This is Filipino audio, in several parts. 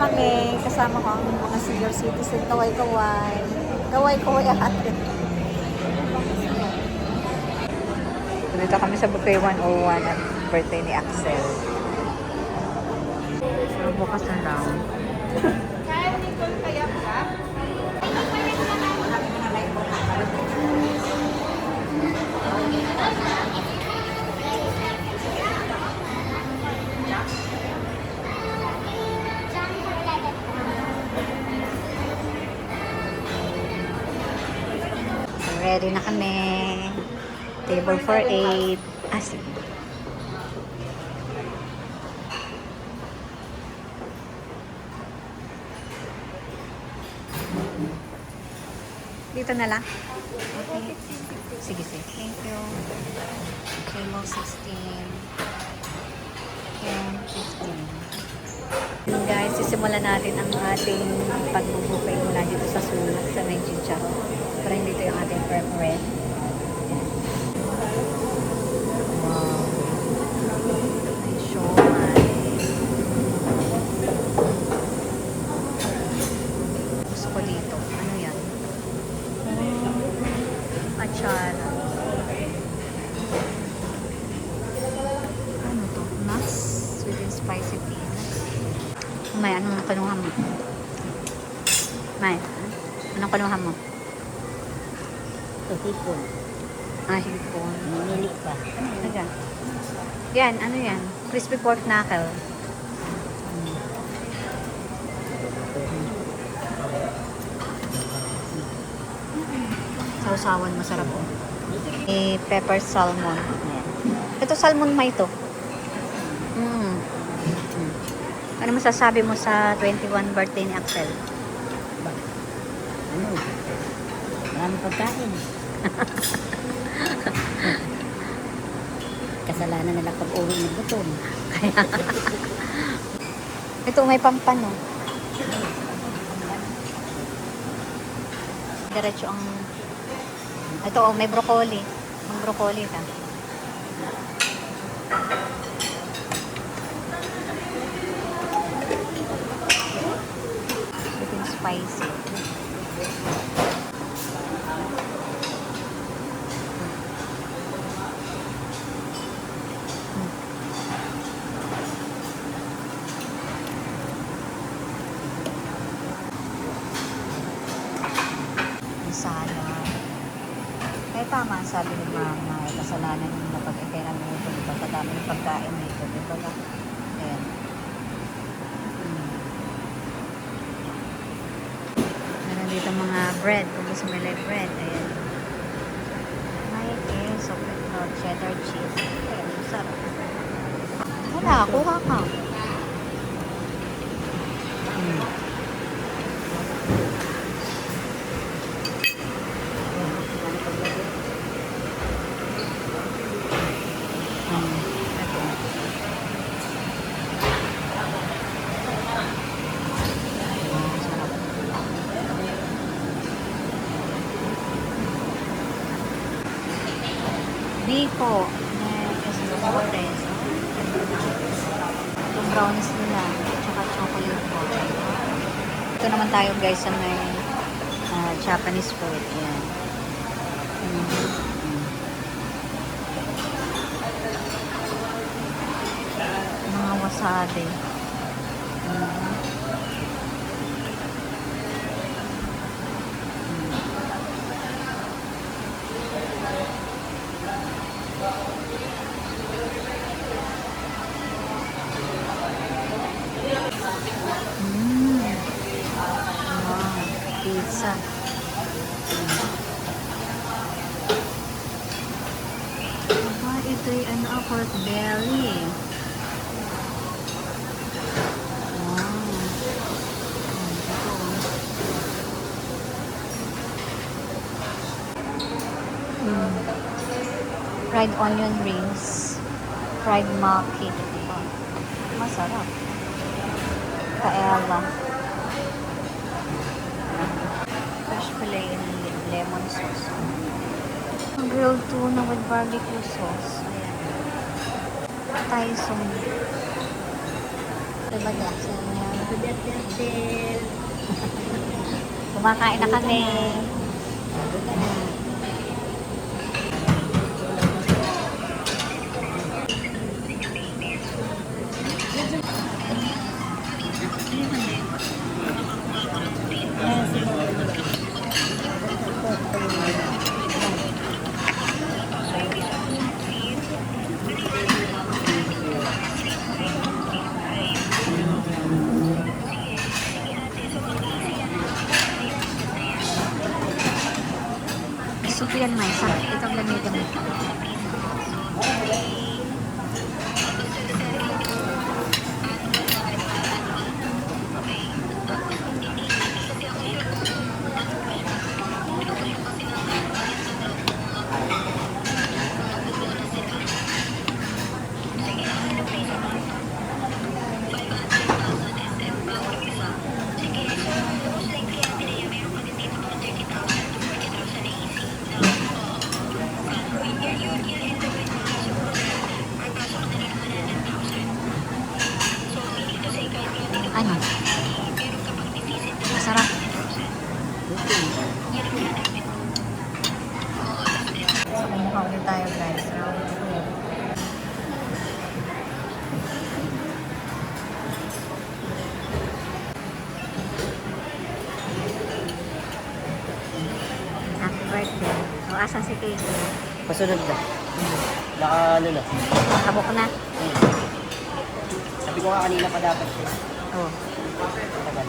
kami. Kasama ko ang mga senior citizen. Kaway-kaway. Kaway-kaway ate. Dito kami sa buffet 101 at birthday ni Axel. So, bukas na lang. Ready na kami. Table for 8. Sige. Dito na lang. Okay. Sige, sige. Thank you. Table 16. And 15. And guys, sisimulan natin ang ating pagbubukay mula dito sa sulok sa may chicharo. Para dito yung ating prep. Achara. Ano to? Nuts? Sweet and spicy peanuts. May, anong kanuha mo? May, anong kanuha mo? Ito, hipon. Hipon. Mamili ka. Taga. Yan, ano yan? Crispy pork knuckle. Sausawan, masarap po. Pepper salmon. Ito salmon may ito. Ano masasabi mo sa 21 birthday ni Axel? Ano? Maraming pagkain. Kasalanan nila pag-uwi ng gutom. Ito may pampano. Diretso ang... Ito, may broccoli. Ang broccoli ka. Ito yung spicy. Salad. Kaya tama ang sabi ni mama, kasalanan yung napag-ikayan mo ito, pagkadami ng pagkain nito, di ba ba? Ayan. Meron dito mga bread, kung gusto may like bread, ayan. May chocolate milk, cheddar cheese. Ayan, sarap. Wala, kuha ka. Biko. Flores. Itong brownies nila. Tsaka chocolate po. Ito naman tayo guys sa may Japanese food. Yan. Mga wasabi. Pizza. Aba, ito'y ano, pork belly. Fried onion rings. Fried maki. Masarap. Paella. Fresh filet and lemon sauce. Grilled tuna with barbecue sauce. Ayan. Thai sum. Diba guys? Ayan. Kumakain na kami. Gusto ko yan, May. Itong lamigan mo. Ano? Masarap. So, kumukha ulit tayo, guys. Round 2. Happy birthday. O, asan si Casey? Pasunod na. Naka ano na. Kabok na. Sabi ko nga kanina pa dapat siya. Oh. Tagal.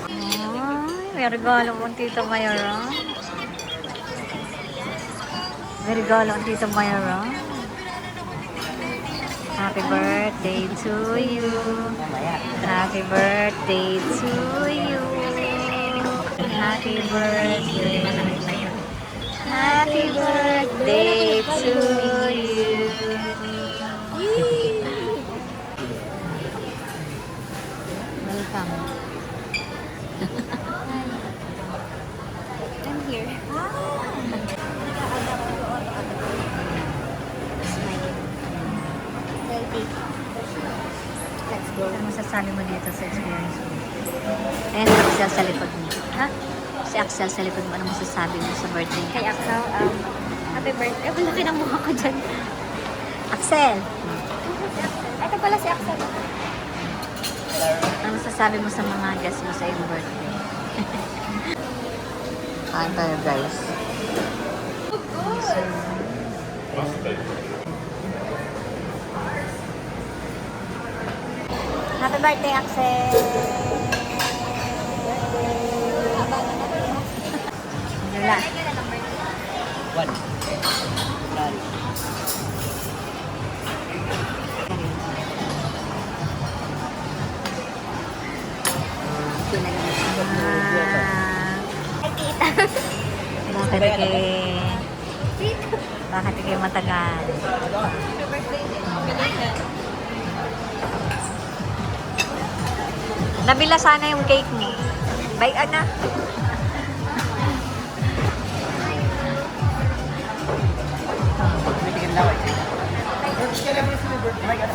Ay, may regalo mo Tito Mayra. May regalo ang Tito Mayra. Happy birthday to you. Mamaya. Happy birthday to you. Happy birthday. Happy birthday to you. Welcome. I'm here. Let's go. Ano masasabi mo dito sa experience mo? Ayan si Axel sa likod mo. Ha? Si Axel sa likod mo. Ano masasabi mo sa birthday? Kay Axel, happy birthday. Wala laki ng mukha ko dyan. Axel! Ito pala si Axel. Ano masasabi mo sa mga guests mo sa iyong birthday? Kain tayo, guys. Happy birthday, Axel. Wala. 1. Lalo. Bakit kayo matagal? Nabila sana yung cake mo. Bayan na. Pwede ka laway. Oh my God.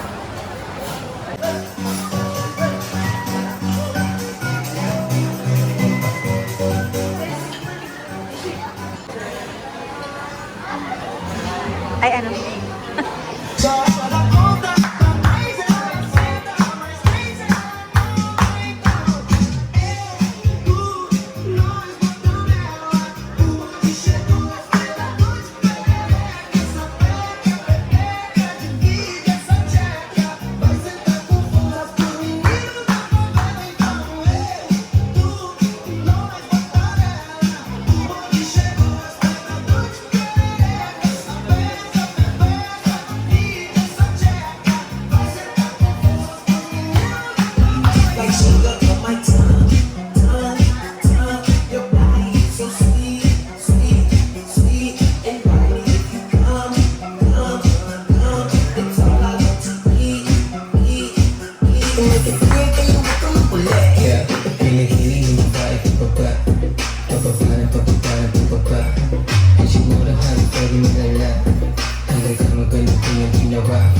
Ay, ano?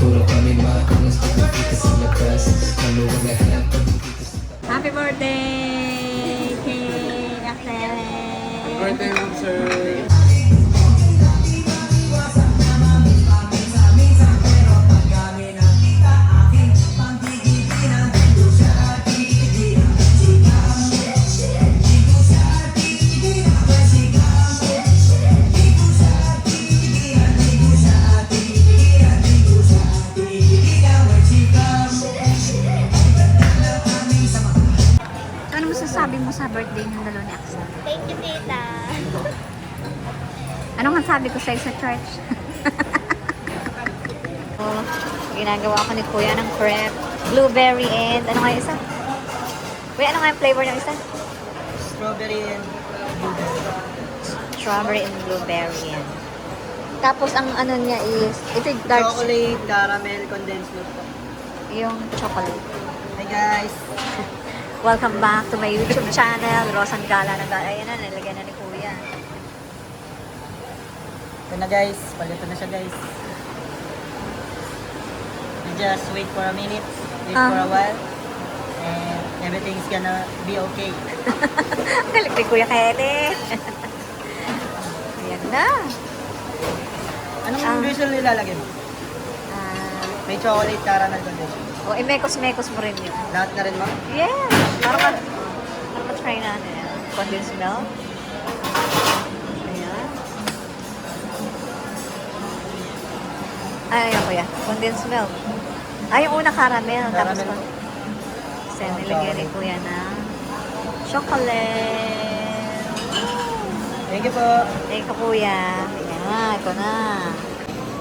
Puro kami maangas pagkikita sa labas. Maluwag lahat pagkikita sa Happy birthday, Kate Axel. Birthday, ma'am, sir. Ano masasabi mo sa birthday ng dalawa ni Axel? Thank you, tita. Anong sabi ko sa'yo sa church? Oh, ginagawa ko ni Kuya ng crepe. Blueberry and ano nga yung isa? Kuya, ano nga yung flavor ng isa? Strawberry and blueberry. Strawberry and blueberry yan. Tapos ang ano niya is, ito yung dark Chocolate, caramel, condensed milk po. yung chocolate. Hi guys! Welcome back to my YouTube channel, Rosan Gala ng Gala. Ayan na, nilagyan na ni Kuya. Ito na guys, palito na siya guys. You just wait for a minute, wait for a while, and everything's gonna be okay. Galing ni Kuya Kete. Ayan na. Anong usual nilalagay mo? May chocolate, caramel, condensed. O, imekos-mekos mo rin yun. Lahat na rin mo? Yes! Para ma-try na ano yan. Condensed milk. Ayan. Ay, ayan Kuya. Condensed milk. Ay, yung una caramel. Tapos, Caramel. kasi nilagyan ni Kuya na chocolate. Thank you po. Thank you, Kuya. Ayan, ito na.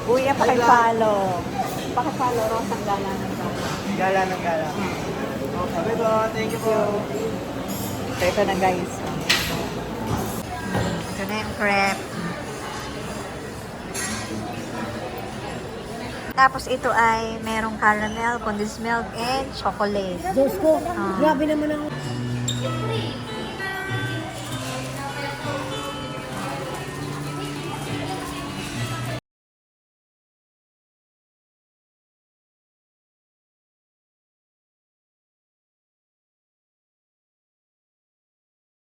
Kuya, pakipalo. Pakipalo, Rosang Gala ng Gala. Gala ng gala. Okay po, thank you po. So, ito na guys. Ito na yung crepe. Tapos ito ay merong caramel, condensed milk, and chocolate. Diyos ko, grabe naman ang